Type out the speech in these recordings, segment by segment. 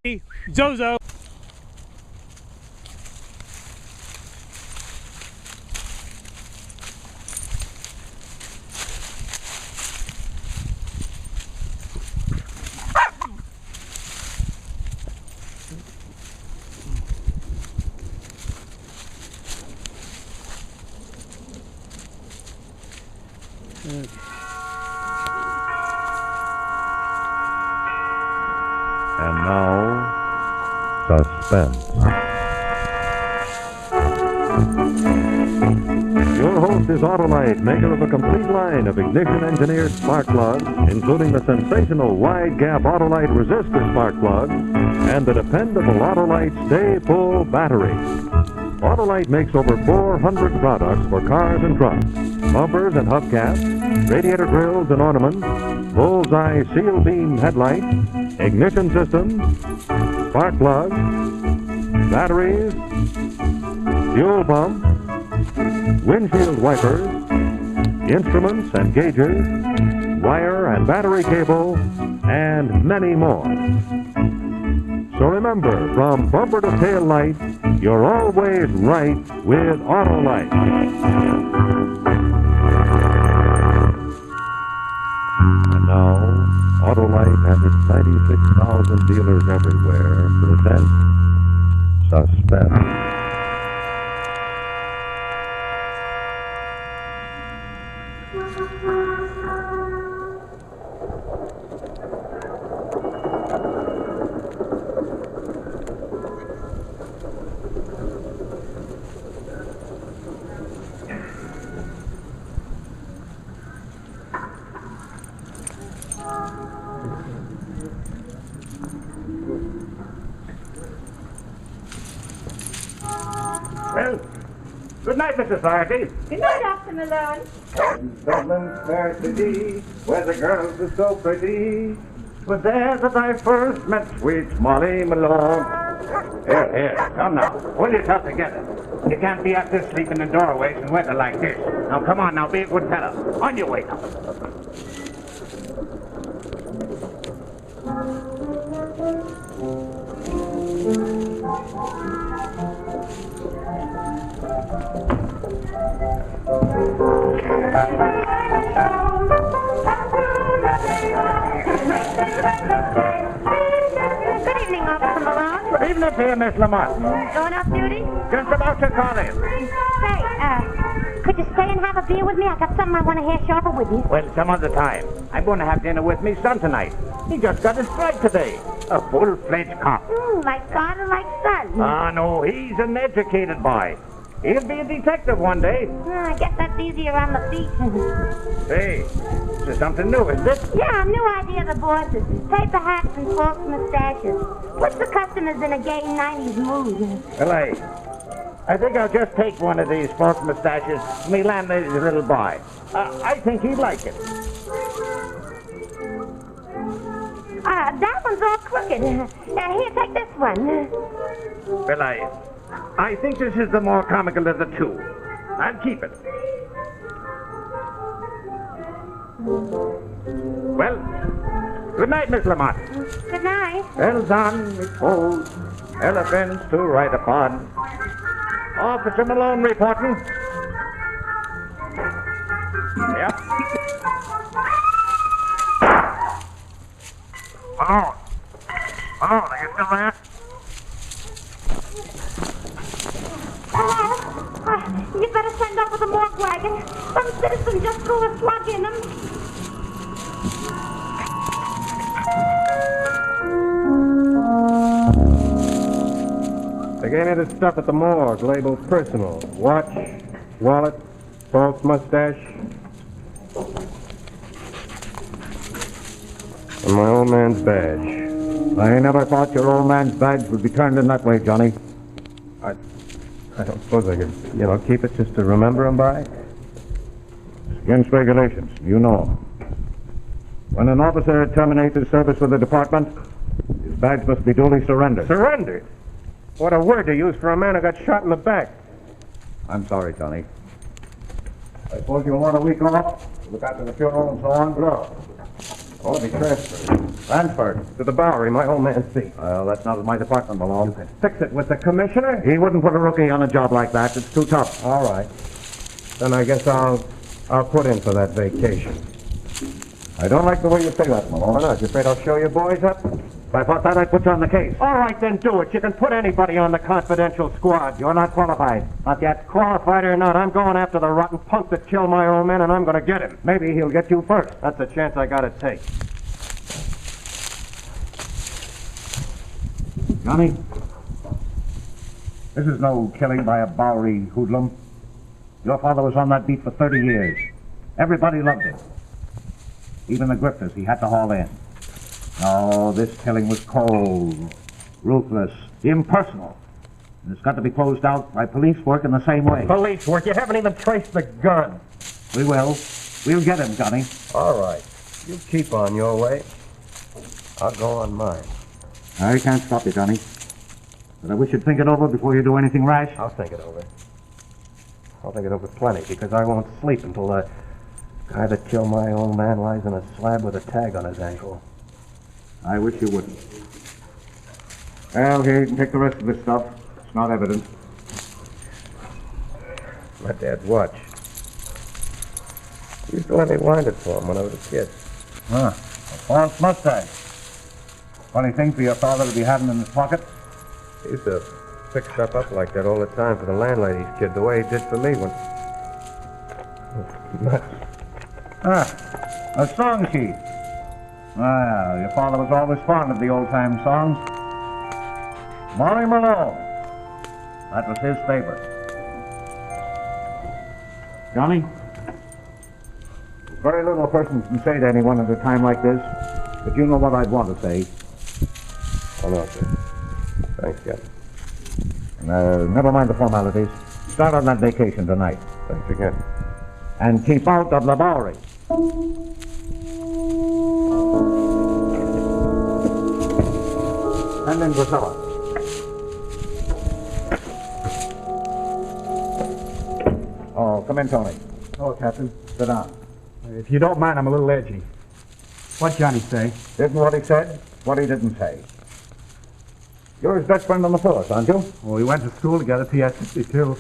Zozo. And now, Suspense. Your host is Autolite, maker of a complete line of ignition-engineered spark plugs, including the sensational wide-gap Autolite resistor spark plug and the dependable Autolite Stay-Full battery. Autolite makes over 400 products for cars and trucks, bumpers and hubcaps, radiator grills and ornaments, bullseye seal beam headlights, ignition systems, spark plugs, batteries, fuel pumps, windshield wipers, instruments and gauges, wire and battery cable, and many more. So remember, from bumper to tail light, you're always right with Autolite. And now, Autolite and its 96,000 dealers everywhere present Suspense. Well, good night, Mrs. Flaherty. Good night, Dr. Malone. Dublin's fair city, where the girls are so pretty. 'Twas there that I first met sweet Molly Malone. Here, come now. Pull yourself together. You can't be out there sleeping in doorways in weather like this. Now, come on, now, be a good fellow. On your way now. Good evening, Officer Malone. Good evening to you, Miss Lamont. Going off duty? Just about to call in. Say, could you stay and have a beer with me? I got something I want to hash over with you. Well, some other time. I'm going to have dinner with me son tonight. He just got his strike today. A full-fledged cop. Like father, like son. Ah, no, he's an educated boy. He'll be a detective one day. I guess that's easier on the feet. Hey, this is something new, isn't it? Yeah, new idea of the bosses. Paper hats and false mustaches. Puts the customers in a gay 90s mood. Well, I think I'll just take one of these false mustaches to me landlady's little boy. I think he'd like it. That one's all crooked. Here, take this one. Well, I think this is the more comical of the two. I'll keep it. Well, good night, Miss Lamont. Good night. Bells on, repose, elephants to ride upon. Officer Malone reporting. Yep. Oh, are you still there? Hello? You better send over the morgue wagon. Some citizen just threw a slug in him. They gave me this stuff at the morgue, labeled personal. Watch, wallet, false mustache. And my old man's badge. I never thought your old man's badge would be turned in that way, Johnny. I don't suppose I could, keep it just to remember him by? It's against regulations, you know. When an officer terminates his service with the department, his badge must be duly surrendered. Surrendered? What a word to use for a man who got shot in the back. I'm sorry, Johnny. I suppose you'll want a week off? Look after the funeral and so on? No. Oh, be transferred. Transferred. To the Bowery, my old man's seat. Well, that's not in my department, Malone. Fix it with the commissioner? He wouldn't put a rookie on a job like that. It's too tough. All right. Then I guess I'll put in for that vacation. I don't like the way you say that, Malone. Why not? You afraid I'll show you boys up? If I thought that, I'd put you on the case. All right, then do it. You can put anybody on the confidential squad. You're not qualified. Not yet. Qualified or not, I'm going after the rotten punk that killed my old man, and I'm going to get him. Maybe he'll get you first. That's a chance I got to take. Johnny, this is no killing by a Bowery hoodlum. Your father was on that beat for 30 years. Everybody loved him. Even the grifters he had to haul in. No, this killing was cold, ruthless, impersonal. And it's got to be closed out by police work in the same way. Police work? You haven't even traced the gun. We will. We'll get him, Johnny. All right. You keep on your way. I'll go on mine. I can't stop you, Johnny. But I wish you'd think it over before you do anything rash. I'll think it over. I'll think it over plenty, because I won't sleep until the guy that killed my old man lies in a slab with a tag on his ankle. I wish you wouldn't. Well, here, you can take the rest of this stuff. It's not evidence. My dad's watch. He used to let me wind it for him when I was a kid. Huh. A false mustache. Funny thing for your father to be having in his pocket. He used to fix stuff up like that all the time for the landlady's kid, the way he did for me when... A song sheet. Well, your father was always fond of the old-time songs. Molly Malone. That was his favorite. Johnny, very little a person can say to anyone at a time like this, but you know what I'd want to say. Oh, no, sir. Thanks, Captain. Never mind the formalities. Start on that vacation tonight. Thanks again. And keep out of the Bowery. And then Priscilla. Oh, come in, Tony. Oh, Captain. Sit down. If you don't mind, I'm a little edgy. What'd Johnny say? Isn't what he said, what he didn't say. You're his best friend on the force, aren't you? Well, we went to school together, PS62.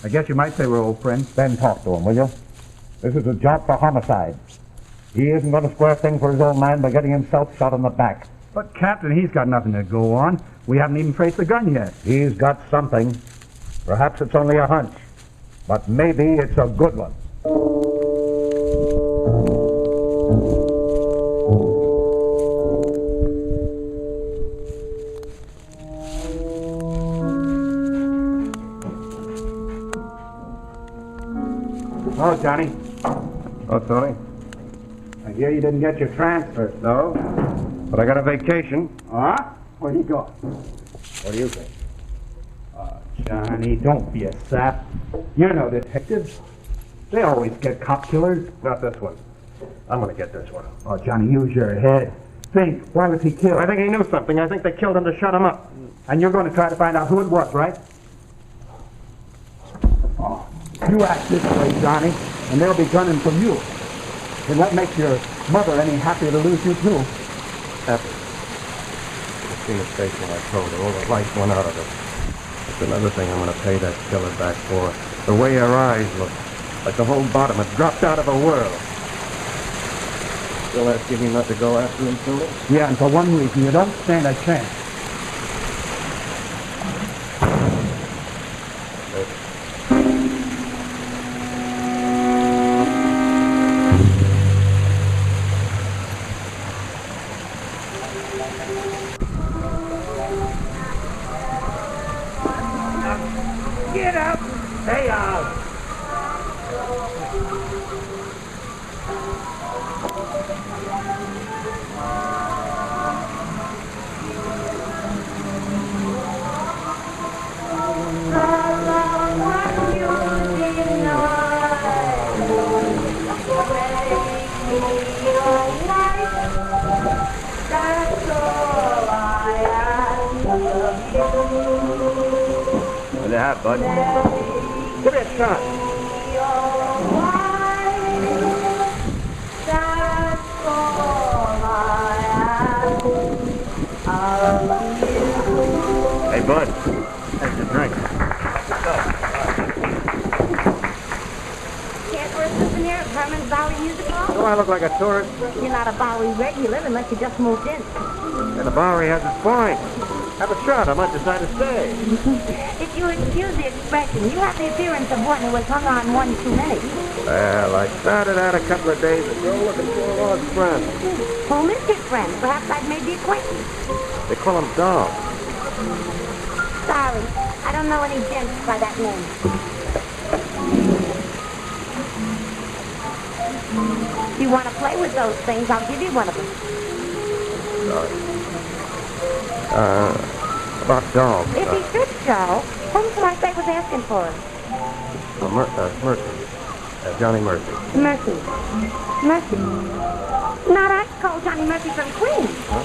I guess you might say we're old friends. Then talk to him, will you? This is a job for homicide. He isn't going to square things for his old man by getting himself shot in the back. But, Captain, he's got nothing to go on. We haven't even traced the gun yet. He's got something. Perhaps it's only a hunch. But maybe it's a good one. Oh, Johnny. Oh, Tony? I hear you didn't get your transfer. No. But I got a vacation. Huh? Where you going? What do you think? Johnny, don't be a sap. You're no detective. They always get cop killers. Not this one. I'm going to get this one. Oh, Johnny, use your head. Think, why was he killed? I think he knew something. I think they killed him to shut him up. And you're going to try to find out who it was, right? Oh, you act this way, Johnny, and they'll be gunning from you. It won't make your mother any happier to lose you, too. Happy. I've seen his face when I told her. All the life went out of it. That's another thing I'm going to pay that killer back for. The way her eyes look. Like the whole bottom had dropped out of a whirl. Still asking me not to go after him, Tony? Yeah, and for one reason, you don't stand a chance. Get up! Stay out! What do you have, bud? Give me a shot. That's all Hey, Bud. Here's your drink. Care for a souvenir of Herman's Bowery Music Hall? Do I look like a tourist? You're not a Bowery regular unless you just moved in. Yeah, the Bowery has its points. Have a shot. I might decide to stay. If you excuse the expression, you have the appearance of one who has hung on one too many. Well, I started out a couple of days ago looking for a lost friend. Whom is your friend? Perhaps I've made the acquaintance. They call him Dog. Sorry, I don't know any gents by that name. If you want to play with those things, I'll give you one of them. Sorry. About Dog. If he should show, whom should I say was asking for him? Murphy. Johnny Murphy. Murphy. Murphy. Not ice cold Johnny Murphy from Queens. Huh?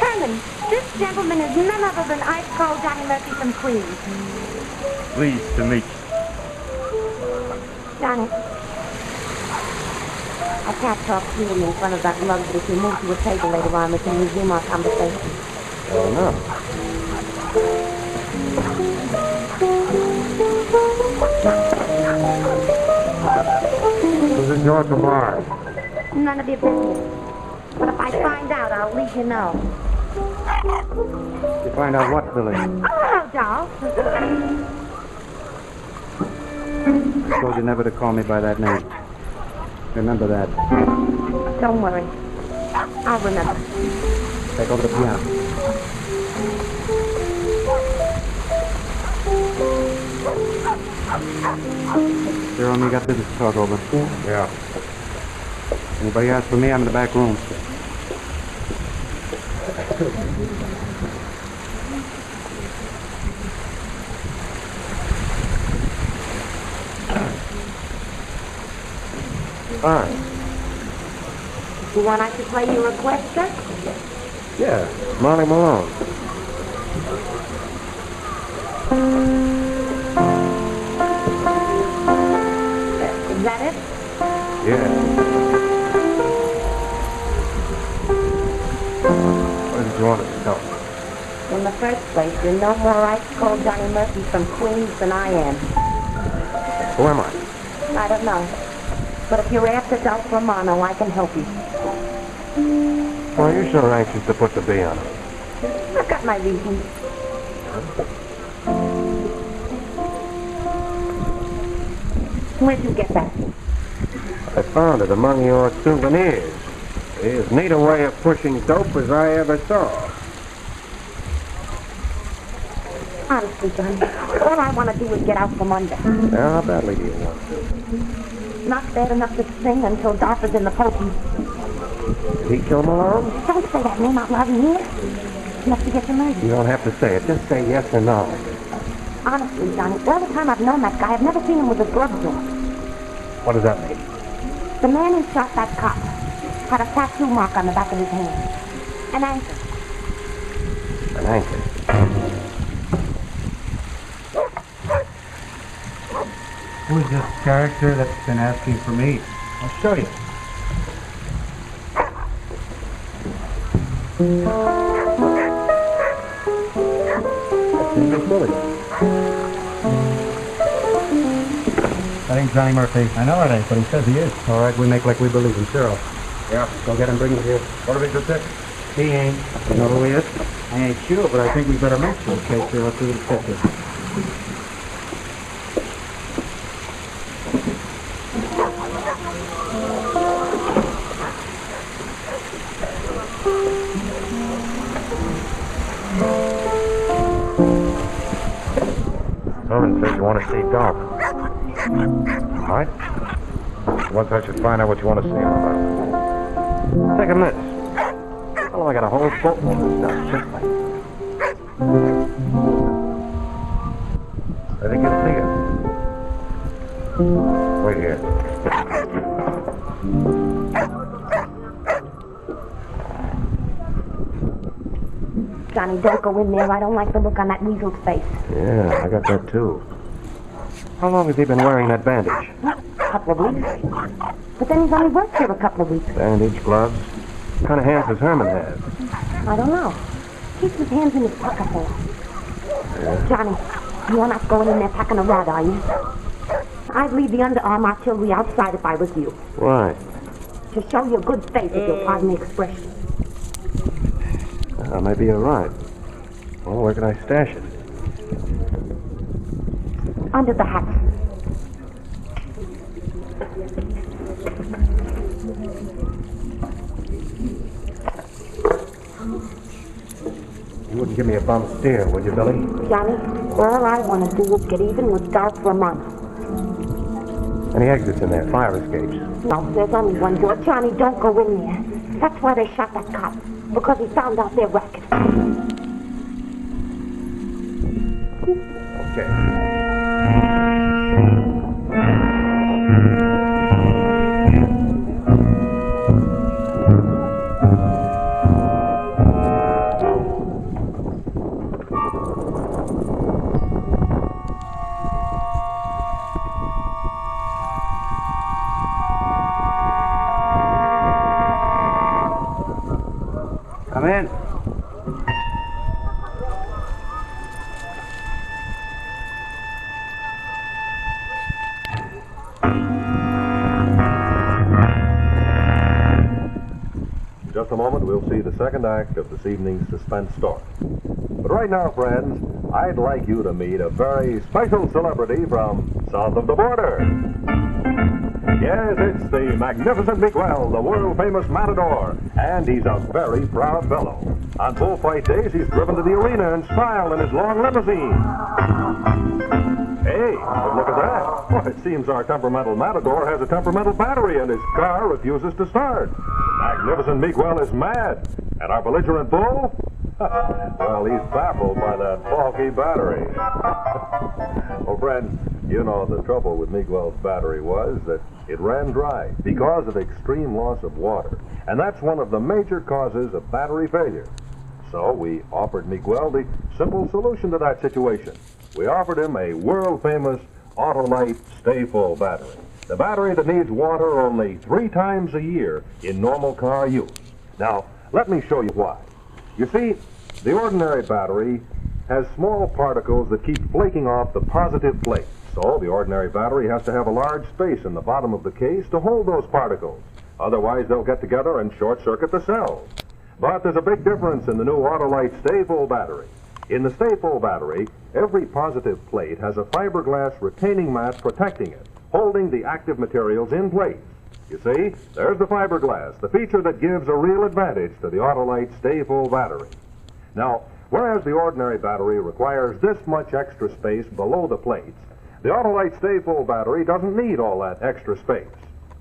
Herman, this gentleman is none other than ice cold Johnny Murphy from Queens. Pleased to meet you. Johnny, I can't talk freely in front of that lug, but if you move to a table later on, we can resume our conversation. Fair enough. Who's in your bar? None of your business. But if I find out, I'll let you know. You find out what, Billy? Oh, doll. I told you never to call me by that name. Remember that. Don't worry. I'll remember. Take over the piano. Cyril and me got business to talk over. Yeah. Anybody ask for me, I'm in the back room. Fine. You want us to play your request, sir? Yeah, Molly Malone. Is that it? Yeah. What did you want us to tell? In the first place, you're no more ice-cold Johnny Murphy from Queens than I am. Who am I? I don't know. But if you're after Dolph Romano, I can help you. Why are you so anxious to put the B on it? I've got my reasons. Where'd you get that? I found it among your souvenirs. It's as neat a way of pushing dope as I ever saw. Honestly, John, all I want to do is get out from under. How badly do you want to? Not bad enough to sing until Dolph is in the pokey. Did he kill Malone? Don't say that name out loud in here. Enough to get you murdered. You don't have to say it. Just say yes or no. Honestly, Johnny, all the time I've known that guy, I've never seen him with his gloves on. What does that mean? The man who shot that cop had a tattoo mark on the back of his hand. An anchor. An anchor. Who's this character that's been asking for me? I'll show you. That's Billy. That ain't Johnny Murphy. I know it ain't, but he says he is. All right, we make like we believe in Cyril. Yeah. Go get him, bring him here. What if he's a dick? He ain't. You know who he is? I ain't sure, but I think we better make sure in case Cyril sees the picture. Norman says you want to see Dolph. All right? Once I should find out what you want to see him about. Take a miss. Oh, I got a whole boatload of stuff, just like. I think you'll see it. Wait here. Johnny, don't go in there. I don't like the look on that weasel's face. Yeah, I got that too. How long has he been wearing that bandage? A couple of weeks. But then he's only worked here a couple of weeks. Bandage, gloves. What kind of hands does Herman have? I don't know. Keeps his hands in his pocket there. Johnny, you're not going in there packing a rat, are you? I'd leave the underarm artillery outside if I was you. Why? To show your good faith, if you'll pardon the expression. Maybe you're right. Well, where can I stash it? Under the hat. You wouldn't give me a bum steer, would you, Billy? Johnny, all I want to do is get even with Dolph for a month. Any exits in there? Fire escapes? No, there's only one door. Johnny, don't go in there. That's why they shot that cop. Because he found out their racket. Okay. Come in. In just a moment, we'll see the second act of this evening's suspense story. But right now, friends, I'd like you to meet a very special celebrity from south of the border. Yes, it's the magnificent Miguel, the world-famous matador, and he's a very proud fellow. On bullfight days, he's driven to the arena in style in his long limousine. Hey, but look at that. Well, it seems our temperamental matador has a temperamental battery and his car refuses to start. Magnificent Miguel is mad. And our belligerent bull? Well, he's baffled by that faulty battery. Well, friends, you know the trouble with Miguel's battery was that it ran dry because of extreme loss of water. And that's one of the major causes of battery failure. So we offered Miguel the simple solution to that situation. We offered him a world-famous Autolite Stay Full battery. The battery that needs water only 3 times a year in normal car use. Now, let me show you why. You see, the ordinary battery has small particles that keep flaking off the positive plate. So the ordinary battery has to have a large space in the bottom of the case to hold those particles. Otherwise, they'll get together and short-circuit the cells. But there's a big difference in the new Autolite Stay Full battery. In the Stay Full battery, every positive plate has a fiberglass retaining mat protecting it, holding the active materials in place. You see, there's the fiberglass, the feature that gives a real advantage to the Autolite Stay Full battery. Now, whereas the ordinary battery requires this much extra space below the plates, the Autolite Stay Full battery doesn't need all that extra space.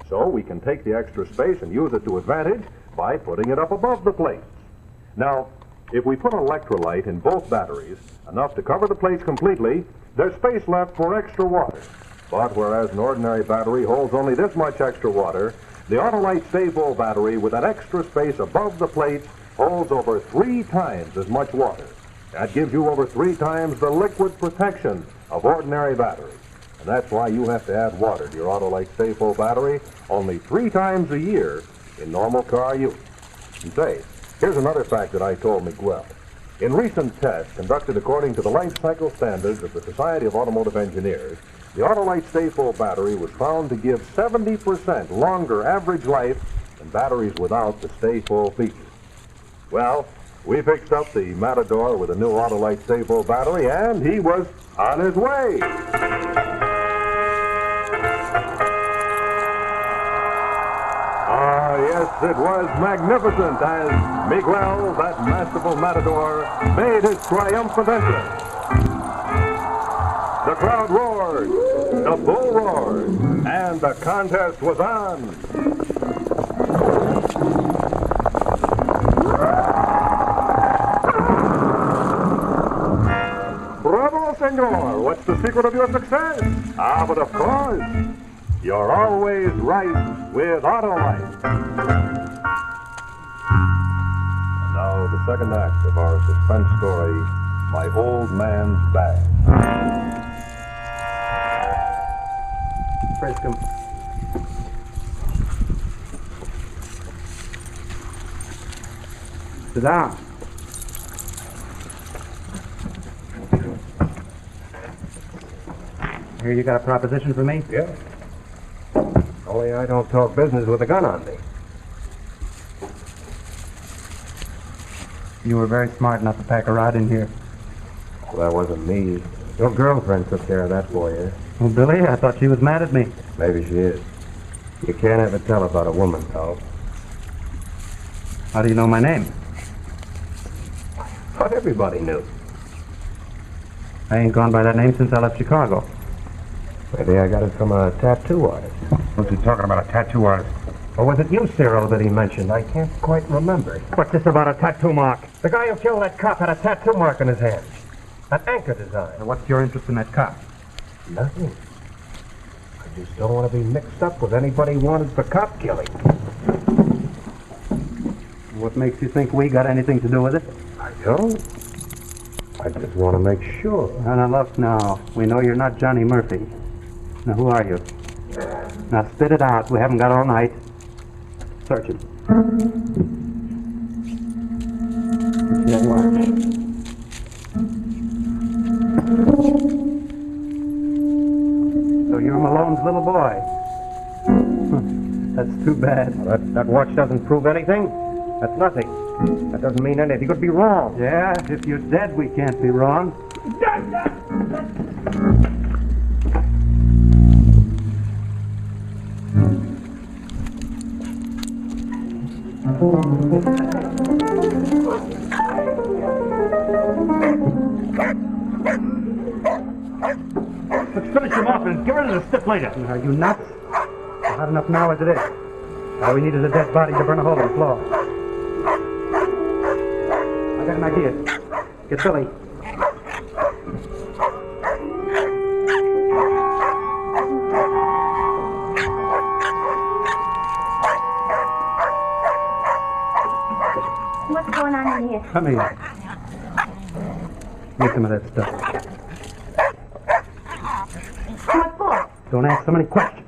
So we can take the extra space and use it to advantage by putting it up above the plates. Now, if we put electrolyte in both batteries, enough to cover the plates completely, there's space left for extra water. But whereas an ordinary battery holds only this much extra water, the Autolite Stay Full battery with that extra space above the plates holds over 3 times as much water. That gives you over 3 times the liquid protection of ordinary batteries. And that's why you have to add water to your Autolite Stay Full battery only 3 times a year in normal car use. And say, here's another fact that I told Miguel. In recent tests conducted according to the life cycle standards of the Society of Automotive Engineers, the Autolite Stay Full battery was found to give 70% longer average life than batteries without the Stay Full feature. Well, we fixed up the Matador with a new Autolite Stay Full battery, and he was on his way. Yes, it was magnificent as Miguel, that masterful matador, made his triumphant entrance. The crowd roared, the bull roared, and the contest was on. Bravo, senor! What's the secret of your success? Ah, but of course, you're always right with Autolite. Now, the second act of our suspense story, My Old Man's Bag. Frisk him. Sit down. Here you got a proposition for me? Yeah. Only I don't talk business with a gun on me. You were very smart not to pack a rod in here. Well, that wasn't me. Your girlfriend took care of that for you. Well, Billy, I thought she was mad at me. Maybe she is. You can't ever tell about a woman, pal. How do you know my name? But everybody knew. I ain't gone by that name since I left Chicago. Maybe I got it from a tattoo artist. What's he talking about, a tattoo artist? Or was it you, Cyril, that he mentioned? I can't quite remember. What's this about a tattoo mark? The guy who killed that cop had a tattoo mark on his hand. An anchor design. Now, what's your interest in that cop? Nothing. I just don't want to be mixed up with anybody wanted for cop killing. What makes you think we got anything to do with it? I don't. I just want to make sure. Now, look, now. We know you're not Johnny Murphy. Now, who are you? Now, spit it out. We haven't got all night. Search it. Yeah, watch. So you're Malone's little boy. That's too bad. Well, that watch doesn't prove anything. That's nothing. That doesn't mean anything. He could be wrong. Yeah, if you're dead, we can't be wrong. Let's finish him off and get rid of the stiff later. Are you nuts? We're hot enough now as it is. All we need is a dead body to burn a hole in the floor. I got an idea. Get Billy. What's going on in here? Come here. Give some of that stuff. What for? Don't ask so many questions.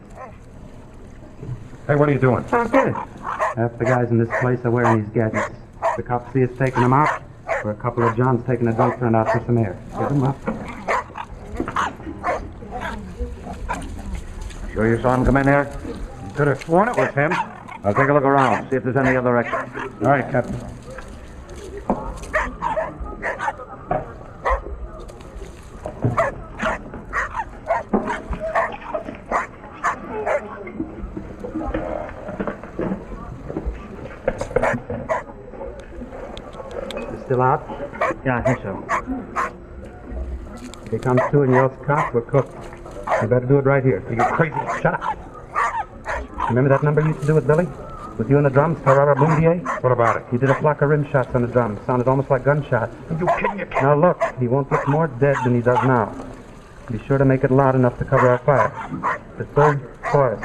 Hey, what are you doing? Don't get it. Half the guys in this place are wearing these gadgets. The cops see us taking them out. Or a couple of Johns taking a dump turn out for some air. Get them up. Sure you saw him come in here? Could have sworn it was him. I'll take a look around, see if there's any other exit. All right, Captain. Still out? Yeah, I think so. If he comes to and yells cop, we're cooked. You better do it right here. Are you crazy? Shut up. Remember that number you used to do with Billy? With you on the drums, Tarara Boomdier? What about it? He did a flock of rim shots on the drums. Sounded almost like gunshots. Are you kidding me? Now look, he won't look more dead than he does now. Be sure to make it loud enough to cover our fire. The third chorus.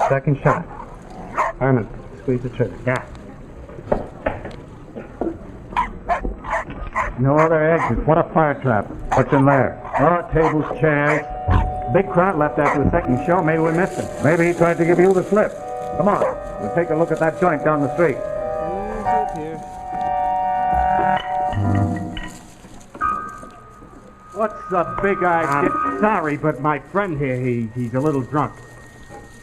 Second shot. Harmon, squeeze the trigger. Yeah. No other exit. What a fire trap. What's in there? Oh, tables, chairs. Big crowd left after the second show. Maybe we missed him. Maybe he tried to give you the slip. Come on. We'll take a look at that joint down the street. What's up, big eye? Sorry, but my friend here, he's a little drunk.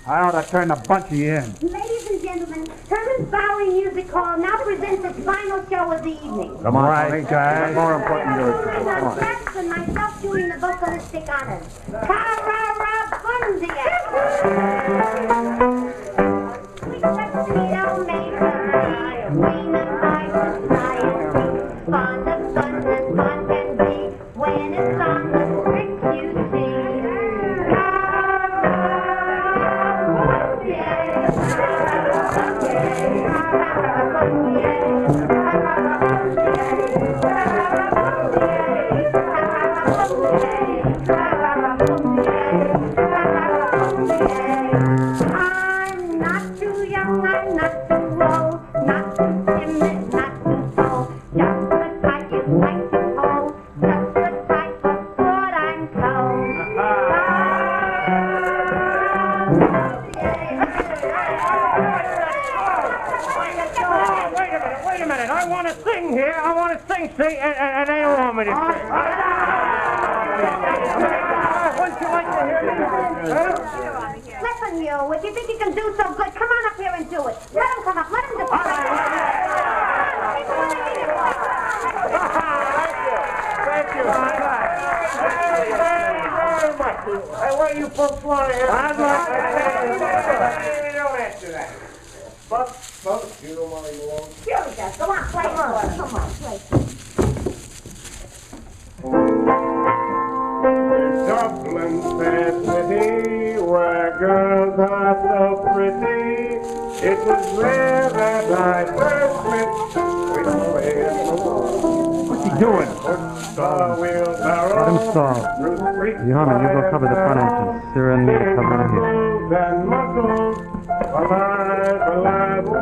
I ought to turn a bunch of you in. Ladies and gentlemen, Herman's Bowery Music Hall now presents its final show of the evening. Come on, Right, Tony. guys. More important to us. And Come on on. tracks and myself doing the vocalistic honors. Ta-ra-ra, Bundia! We tuxedo maker, queen of high society, fond of fun and fun can be when it's on the bricks you see. I'm not too young, I'm not too old, not too timid, not too bold. Just the type you like to hold, just the type of broad I'm Wait a minute. I want to sing here. I want to sing, and they don't want me to sing. Wouldn't you like to hear me? Huh? Listen, you, if you think you can do so good, come on up here and do it. Let him come up, let him do it. Thank you. Very much. Hey, where you folks want to hear? I'd like to hear. Don't answer that. But, you know Molly Malone. Sure he does. Go on, play it for him. Come on, play it. Dublin, fair city, where girls are so pretty. It was there that I first met sweet Molly Malone. What's he doing? Let him stall. You, Harmon, you go cover the front entrance. Sarah and me will cover out here. And muscles, alive, alive, oh,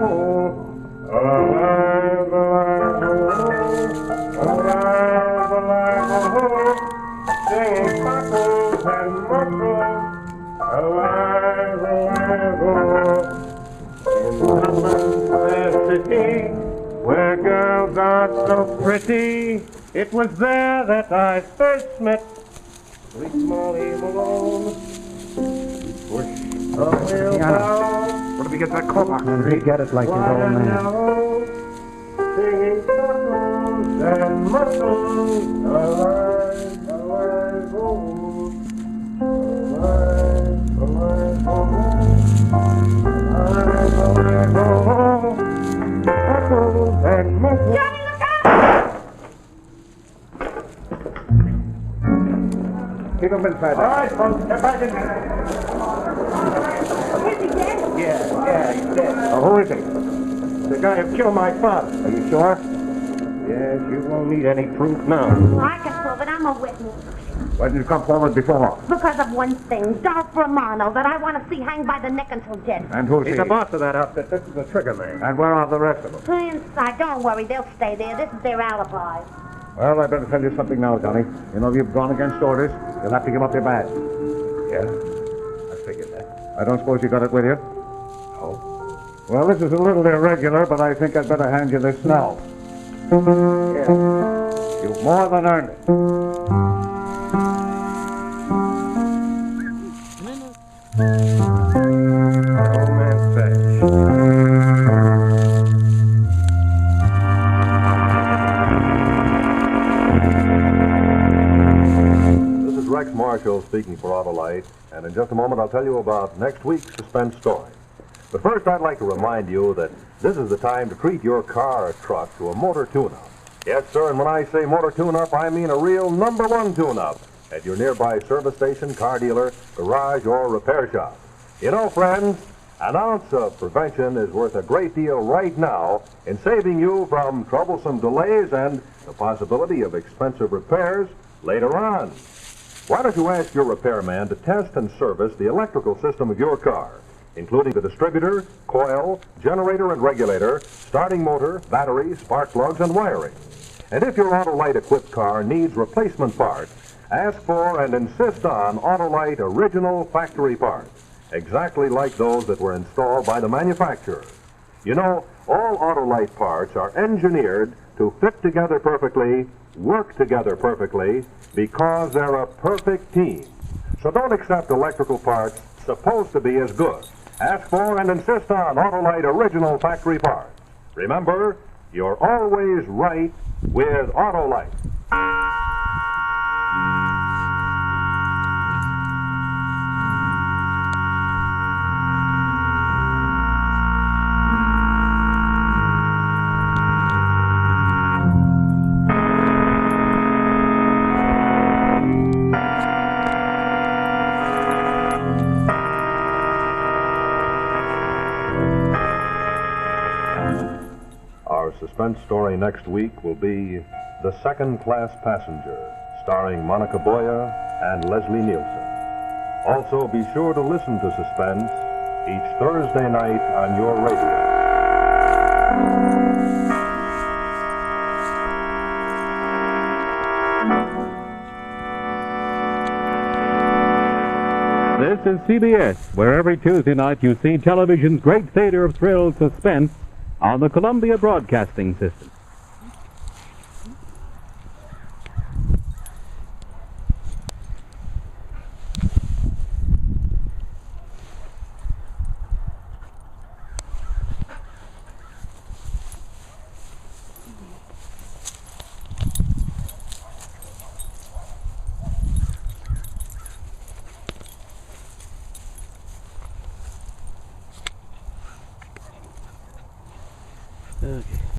alive, alive, oh, alive, alive, oh, singing muscles and muscles, alive, alive, oh, in Dublin, fair city, where girls are so pretty. It was there that I first met sweet Molly Malone. Push the wheel down. Where did we get that cover? And he get it like his old man. Singing muscles and muscles, alive, alive, oh, alive, alive, oh, alive, alive, oh, muscles and muscles. Johnny, look out! Keep them inside. All right, folks, get back in there. Is he dead? Yeah, he's dead. Oh, who is he? The guy who killed my father. Are you sure? Yes, you won't need any proof now. Well, I can prove it. I'm a witness. Why didn't you come forward before? Because of one thing, Dolph Romano, that I want to see hanged by the neck until dead. And who's he? He's the boss of that outfit. This is the trigger man. And where are the rest of them? Stay inside. Don't worry. They'll stay there. This is their alibi. Well, I better tell you something now, Johnny. You know, you've gone against orders. You'll have to give up your badge. Yeah? I figured that. I don't suppose you got it with you? No. Well, this is a little irregular, but I think I'd better hand you this now. Yeah. You've more than earned it. Old man's badge. Rex Marshall speaking for Autolite, and in just a moment I'll tell you about next week's suspense story. But first I'd like to remind you that this is the time to treat your car or truck to a motor tune-up. Yes, sir, and when I say motor tune-up, I mean a real #1 tune-up at your nearby service station, car dealer, garage, or repair shop. You know, friends, an ounce of prevention is worth a great deal right now in saving you from troublesome delays and the possibility of expensive repairs later on. Why don't you ask your repairman to test and service the electrical system of your car, including the distributor, coil, generator and regulator, starting motor, battery, spark plugs, and wiring. And if your Autolite-equipped car needs replacement parts, ask for and insist on Autolite original factory parts, exactly like those that were installed by the manufacturer. You know, all Autolite parts are engineered to fit together perfectly, work together perfectly, because they're a perfect team. So don't accept electrical parts supposed to be as good. Ask for and insist on Autolite original factory parts. Remember, you're always right with Autolite. Our suspense story next week will be The Second-Class Passenger, starring Monica Boya and Leslie Nielsen. Also, be sure to listen to Suspense each Thursday night on your radio. This is CBS, where every Tuesday night you see television's great theater of thrills, Suspense, on the Columbia Broadcasting System. Okay.